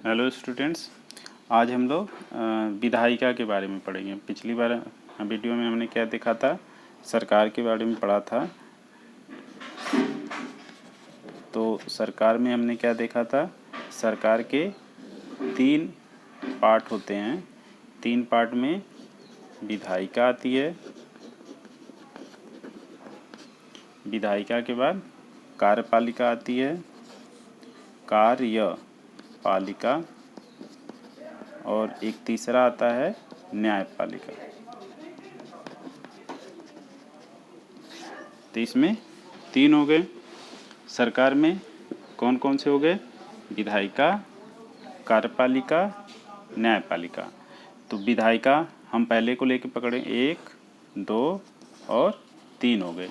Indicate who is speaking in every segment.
Speaker 1: Hello students, आज हम लोग विधायिका के बारे में पढ़ेंगे। पिछली बार वीडियो में हमने क्या देखा था, सरकार के बारे में पढ़ा था। तो सरकार में हमने क्या देखा था, सरकार के 3 पार्ट होते हैं। 3 पार्ट में विधायिका आती है, विधायिका के बाद कार्यपालिका आती है, कार्यपालिका, और एक तीसरा आता है न्यायपालिका। तो इसमें 3 हो गए। सरकार में कौन कौन से हो गए? विधायिका, कार्यपालिका, न्यायपालिका। तो विधायिका हम पहले को लेके पकड़े, 1, 2 और 3 हो गए।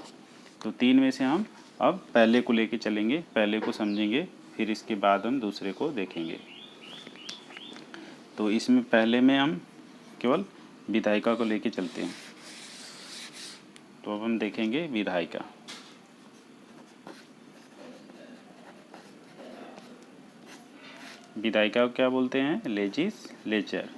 Speaker 1: तो 3 में से हम अब पहले को लेके चलेंगे, पहले को समझेंगे, फिर इसके बाद हम दूसरे को देखेंगे। तो इसमें पहले में हम केवल विधायिका को लेके चलते हैं। तो अब हम देखेंगे विधायिका। विधायिका को क्या बोलते हैं? लेजिस्लेचर।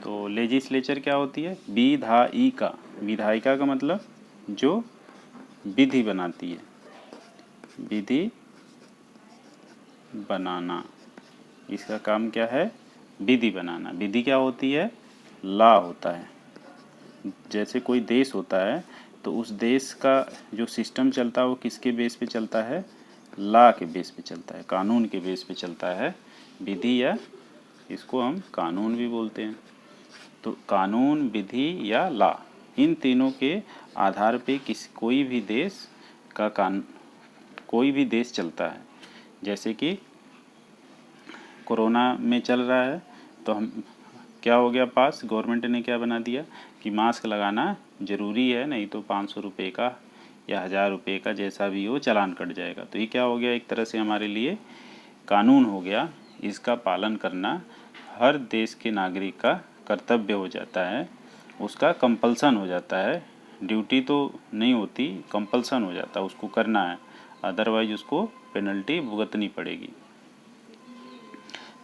Speaker 1: तो लेजिस्लेचर क्या होती है? विधायिका। विधायिका का मतलब जो विधि बनाती है, विधि बनाना। इसका काम क्या है? विधि बनाना। विधि क्या होती है? लॉ होता है। जैसे कोई देश होता है तो उस देश का जो सिस्टम चलता है वो किसके बेस पे चलता है? लॉ के बेस पे चलता है, कानून के बेस पे चलता है विधि, या इसको हम कानून भी बोलते हैं। तो कानून, विधि या लॉ, इन तीनों के आधार पे कोई भी देश का कोई भी देश चलता है। जैसे कि कोरोना में चल रहा है तो हम क्या हो गया पास, गवर्नमेंट ने क्या बना दिया कि मास्क लगाना ज़रूरी है, नहीं तो 500 रुपये का या 1000 रुपये का जैसा भी हो चालान कट जाएगा। तो ये क्या हो गया, एक तरह से हमारे लिए कानून हो गया। इसका पालन करना हर देश के नागरिक का कर्तव्य हो जाता है, उसका कंपल्सन हो जाता है। ड्यूटी तो नहीं होती, कंपल्सन हो जाता है, उसको करना है, अदरवाइज उसको पेनल्टी भुगतनी पड़ेगी।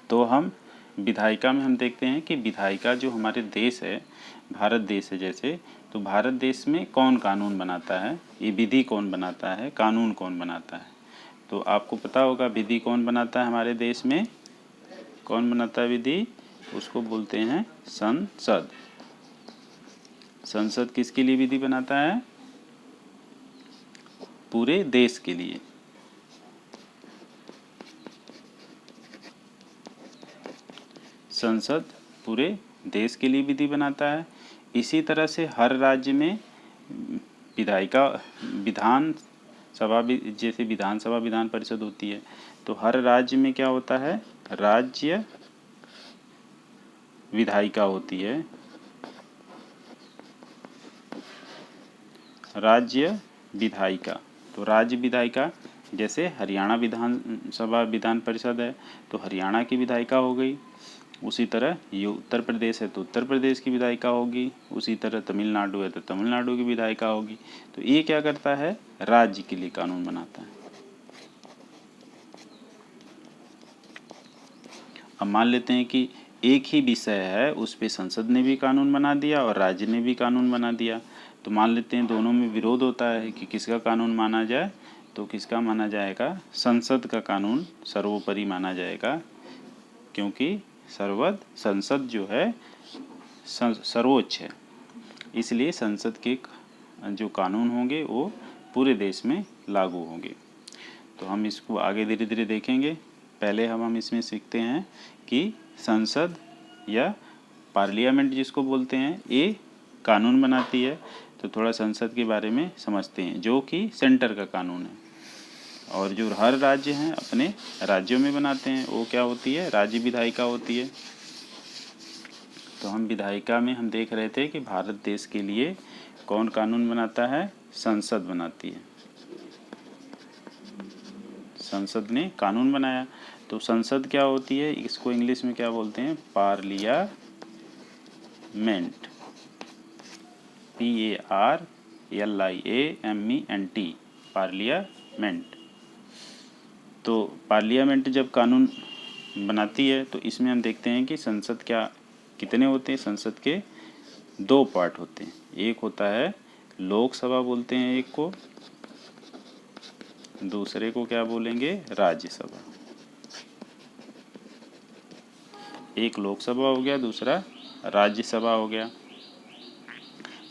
Speaker 1: तो हम विधायिका में हम देखते हैं कि विधायिका जो हमारे देश है, भारत देश है जैसे, तो भारत देश में कौन कानून बनाता है, ये विधि कौन बनाता है, कानून कौन बनाता है। तो आपको पता होगा विधि कौन बनाता है हमारे देश में, कौन बनाता है विधि? उसको बोलते हैं संसद। संसद किसके लिए विधि बनाता है? पूरे देश के लिए। संसद पूरे देश के लिए विधि बनाता है। इसी तरह से हर राज्य में विधायिका, विधान सभा, जैसे विधानसभा विधान परिषद होती है, तो हर राज्य में क्या होता है? राज्य विधायिका होती है, राज्य विधायिका। तो राज्य विधायिका, जैसे हरियाणा विधानसभा विधान परिषद है तो हरियाणा की विधायिका हो गई। उसी तरह ये उत्तर प्रदेश है तो उत्तर प्रदेश की विधायिका होगी। उसी तरह तमिलनाडु है तो तमिलनाडु की विधायिका होगी। तो ये क्या करता है? राज्य के लिए कानून बनाता है। अब मान लेते हैं कि एक ही विषय है, उस पे संसद ने भी कानून बना दिया और राज्य ने भी कानून बना दिया। तो मान लेते हैं दोनों में विरोध होता है कि किसका कानून माना जाए, तो किसका माना जाएगा? संसद का कानून सर्वोपरि माना जाएगा, क्योंकि संसद जो है सर्वोच्च है। इसलिए संसद के जो कानून होंगे वो पूरे देश में लागू होंगे। तो हम इसको आगे धीरे धीरे देखेंगे। पहले हम इसमें सीखते हैं कि संसद या पार्लियामेंट जिसको बोलते हैं, ये कानून बनाती है। तो थोड़ा संसद के बारे में समझते हैं, जो कि सेंटर का कानून है, और जो हर राज्य हैं अपने राज्यों में बनाते हैं, वो क्या होती है? राज्य विधायिका होती है। तो हम विधायिका में हम देख रहे थे कि भारत देश के लिए कौन कानून बनाता है? संसद बनाती है। संसद ने कानून बनाया। तो संसद क्या होती है? इसको इंग्लिश में क्या बोलते हैं? पार्लियामेंट। PARLIAMENT, parliament. तो पार्लियामेंट जब कानून बनाती है तो इसमें हम देखते हैं कि संसद क्या कितने होते हैं। संसद के 2 पार्ट होते हैं। एक होता है लोकसभा बोलते हैं एक को, दूसरे को क्या बोलेंगे, राज्यसभा। एक लोकसभा हो गया, दूसरा राज्यसभा हो गया।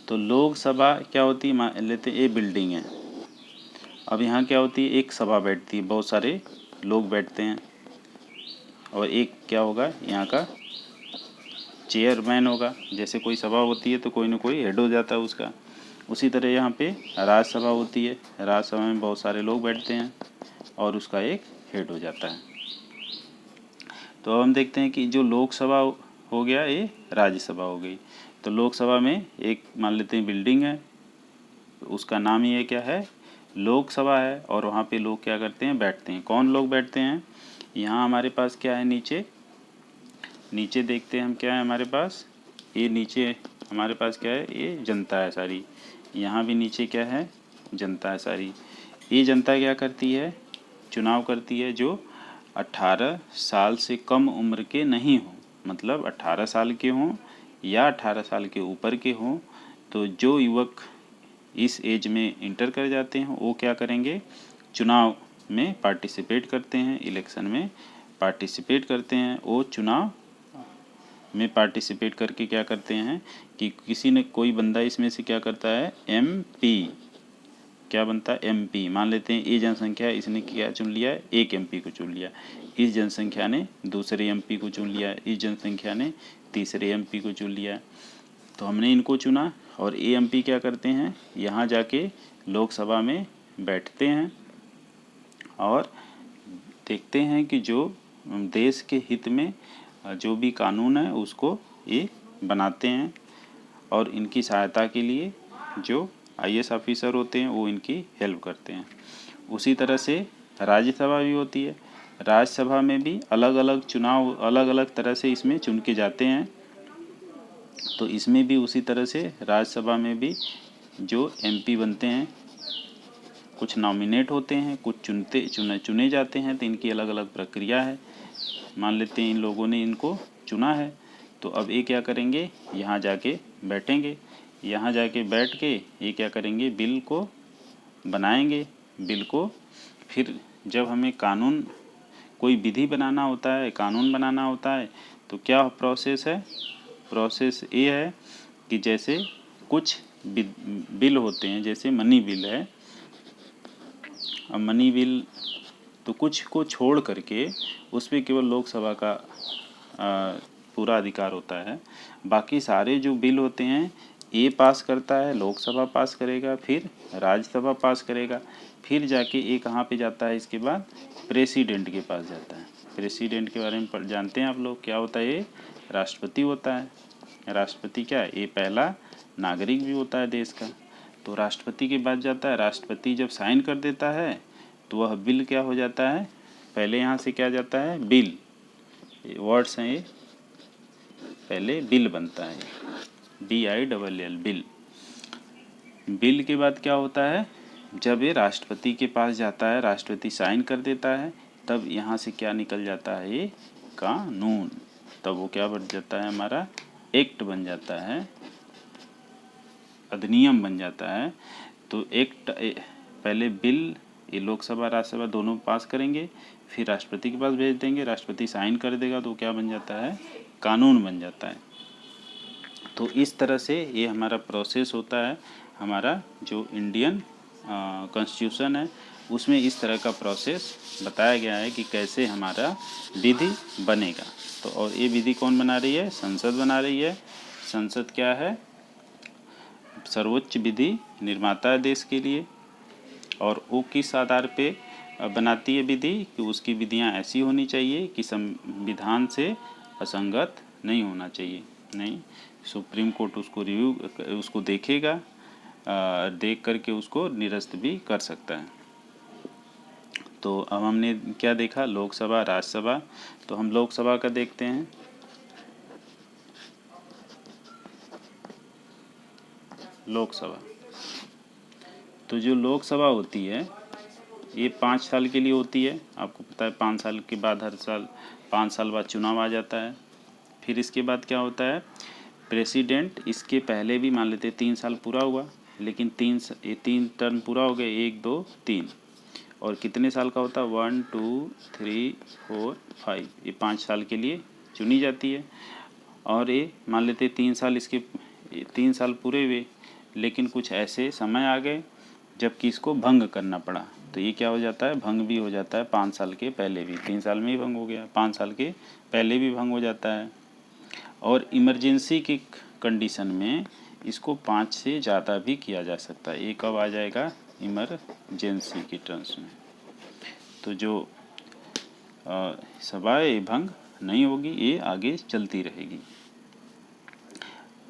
Speaker 1: तो लोकसभा क्या होती है, मान लेते हैं ये बिल्डिंग है। अब यहाँ क्या होती है, एक सभा बैठती है, बहुत सारे लोग बैठते हैं, और एक क्या होगा यहाँ का चेयरमैन होगा। जैसे कोई सभा होती है तो कोई ना कोई हेड हो जाता है उसका। उसी तरह यहाँ पे राज्यसभा होती है। राज्यसभा में बहुत सारे लोग बैठते हैं और उसका एक हेड हो जाता है। तो अब हम देखते हैं कि जो लोकसभा हो गया, ये राज्यसभा हो गई। तो लोकसभा में एक मान लेते हैं बिल्डिंग है, उसका नाम ही है क्या है, लोकसभा है। और वहाँ पे लोग क्या करते हैं, बैठते हैं। कौन लोग बैठते हैं, यहाँ हमारे पास क्या है, नीचे देखते हैं हम क्या है हमारे पास, ये नीचे हमारे पास क्या है, ये जनता है सारी। यहाँ भी नीचे क्या है, जनता है सारी। ये जनता क्या करती है, चुनाव करती है जो 18 साल से कम उम्र के नहीं हो, मतलब 18 साल के हों या 18 साल के ऊपर के हों। तो जो युवक इस एज में इंटर कर जाते हैं वो क्या करेंगे, चुनाव में पार्टिसिपेट करते हैं, इलेक्शन में पार्टिसिपेट करते हैं। वो चुनाव में पार्टिसिपेट करके क्या करते हैं कि किसी ने कोई बंदा इसमें से क्या करता है, एमपी क्या बनता है, एमपी। मान लेते हैं ये जनसंख्या, इसने क्या चुन लिया, एक एमपी को चुन लिया। इस जनसंख्या ने दूसरे एमपी को चुन लिया, इस जनसंख्या ने तीसरे एमपी को चुन लिया। तो हमने इनको चुना और ये एमपी क्या करते हैं, यहाँ जाके लोकसभा में बैठते हैं और देखते हैं कि जो देश के हित में जो भी कानून है उसको ये बनाते हैं। और इनकी सहायता के लिए जो आईएएस ऑफिसर होते हैं वो इनकी हेल्प करते हैं। उसी तरह से राज्यसभा भी होती है। राज्यसभा में भी अलग अलग चुनाव अलग अलग तरह से इसमें चुन के जाते हैं। तो इसमें भी उसी तरह से राज्यसभा में भी जो एमपी बनते हैं, कुछ नॉमिनेट होते हैं, कुछ चुने जाते हैं। तो इनकी अलग अलग प्रक्रिया है। मान लेते हैं इन लोगों ने इनको चुना है, तो अब ये क्या करेंगे, यहाँ जाके बैठेंगे। यहाँ जाके बैठ के ये क्या करेंगे, बिल को बनाएंगे। बिल को फिर जब हमें कानून कोई विधि बनाना होता है, कानून बनाना होता है, तो क्या प्रोसेस है, प्रोसेस ये है कि जैसे कुछ बिल होते हैं, जैसे मनी बिल है। अब मनी बिल तो कुछ को छोड़ करके उस पर केवल लोकसभा का पूरा अधिकार होता है। बाकी सारे जो बिल होते हैं ये पास करता है, लोकसभा पास करेगा, फिर राज्यसभा पास करेगा, फिर जाके ये कहाँ पे जाता है, इसके बाद प्रेसिडेंट के पास जाता है। प्रेसिडेंट के बारे में जानते हैं आप लोग, क्या होता है, ये राष्ट्रपति होता है। राष्ट्रपति क्या है, ये पहला नागरिक भी होता है देश का। तो राष्ट्रपति के बाद जाता है। राष्ट्रपति जब साइन कर देता है तो वह बिल क्या हो जाता है, पहले यहाँ से क्या जाता है, बिल, वर्ड्स हैं ये, पहले बिल बनता है, BILL बिल। बिल के बाद क्या होता है, जब ये राष्ट्रपति के पास जाता है, राष्ट्रपति साइन कर देता है, तब यहाँ से क्या निकल जाता है, ये कानून। तब वो क्या बन जाता है, हमारा एक्ट बन जाता है, अधिनियम बन जाता है। तो एक्ट पहले बिल ये लोकसभा राज्यसभा दोनों पास करेंगे, फिर राष्ट्रपति के पास भेज देंगे, राष्ट्रपति साइन कर देगा तो क्या बन जाता है, कानून बन जाता है। तो इस तरह से ये हमारा प्रोसेस होता है। हमारा जो इंडियन कॉन्स्टिट्यूशन है उसमें इस तरह का प्रोसेस बताया गया है कि कैसे हमारा विधि बनेगा। तो और ये विधि कौन बना रही है, संसद बना रही है। संसद क्या है, सर्वोच्च विधि निर्माता है देश के लिए। और वो किस आधार पे बनाती है विधि, कि उसकी विधियां ऐसी होनी चाहिए कि संविधान से असंगत नहीं होना चाहिए। नहीं, सुप्रीम कोर्ट उसको देखेगा, देख करके उसको निरस्त भी कर सकता है। तो अब हमने क्या देखा, लोकसभा राज्यसभा। तो हम लोकसभा का देखते हैं। लोकसभा, तो जो लोकसभा होती है ये 5 साल के लिए होती है, आपको पता है 5 साल के बाद हर साल 5 साल बाद चुनाव आ जाता है। फिर इसके बाद क्या होता है, प्रेसिडेंट इसके पहले भी मान लेते 3 साल पूरा हुआ, लेकिन 3 टर्म पूरा हो गए, 1 2 3, और कितने साल का होता है 1 2 3 4 5, ये 5 साल के लिए चुनी जाती है। और ये मान लेते 3 साल इसके 3 साल पूरे हुए, लेकिन कुछ ऐसे समय आ गए जबकि इसको भंग करना पड़ा, तो ये क्या हो जाता है, भंग भी हो जाता है 5 साल के पहले भी। 3 साल में ही भंग हो गया, 5 साल के पहले भी भंग हो जाता है। और इमरजेंसी की कंडीशन में इसको 5 से ज़्यादा भी किया जा सकता है। ये कब आ जाएगा, इमरजेंसी की टर्म्स में। तो जो सभा है ये भंग नहीं होगी, ये आगे चलती रहेगी।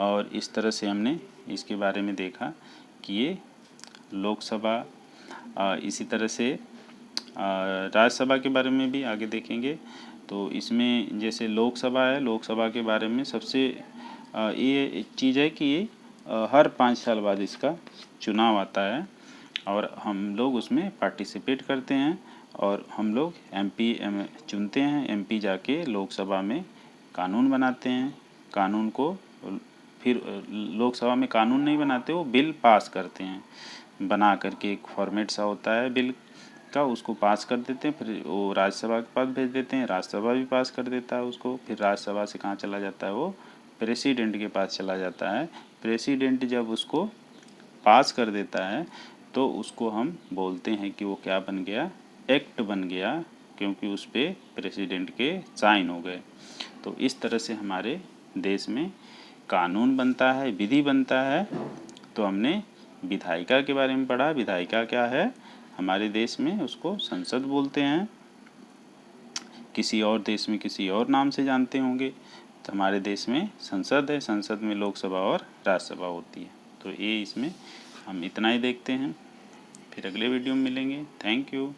Speaker 1: और इस तरह से हमने इसके बारे में देखा कि ये लोकसभा, इसी तरह से राज्यसभा के बारे में भी आगे देखेंगे। तो इसमें जैसे लोकसभा है, लोकसभा के बारे में सबसे ये एक चीज़ है कि ये हर 5 साल बाद इसका चुनाव आता है और हम लोग उसमें पार्टिसिपेट करते हैं, और हम लोग एमपी चुनते हैं। एमपी जाके लोकसभा में कानून बनाते हैं, कानून को फिर लोकसभा में कानून नहीं बनाते, वो बिल पास करते हैं, बना करके एक फॉर्मेट सा होता है बिल का, उसको पास कर देते हैं, फिर वो राज्यसभा के पास भेज देते हैं, राज्यसभा भी पास कर देता है उसको, फिर राज्यसभा से कहाँ चला जाता है, वो प्रेसिडेंट के पास चला जाता है। प्रेसिडेंट जब उसको पास कर देता है तो उसको हम बोलते हैं कि वो क्या बन गया, एक्ट बन गया, क्योंकि उस पर प्रेसिडेंट के साइन हो गए। तो इस तरह से हमारे देश में कानून बनता है, विधि बनता है। तो हमने विधायिका के बारे में पढ़ा। विधायिका क्या है, हमारे देश में उसको संसद बोलते हैं, किसी और देश में किसी और नाम से जानते होंगे। तो हमारे देश में संसद है, संसद में लोकसभा और राज्यसभा होती है। तो ये इसमें हम इतना ही देखते हैं, फिर अगले वीडियो में मिलेंगे। Thank you.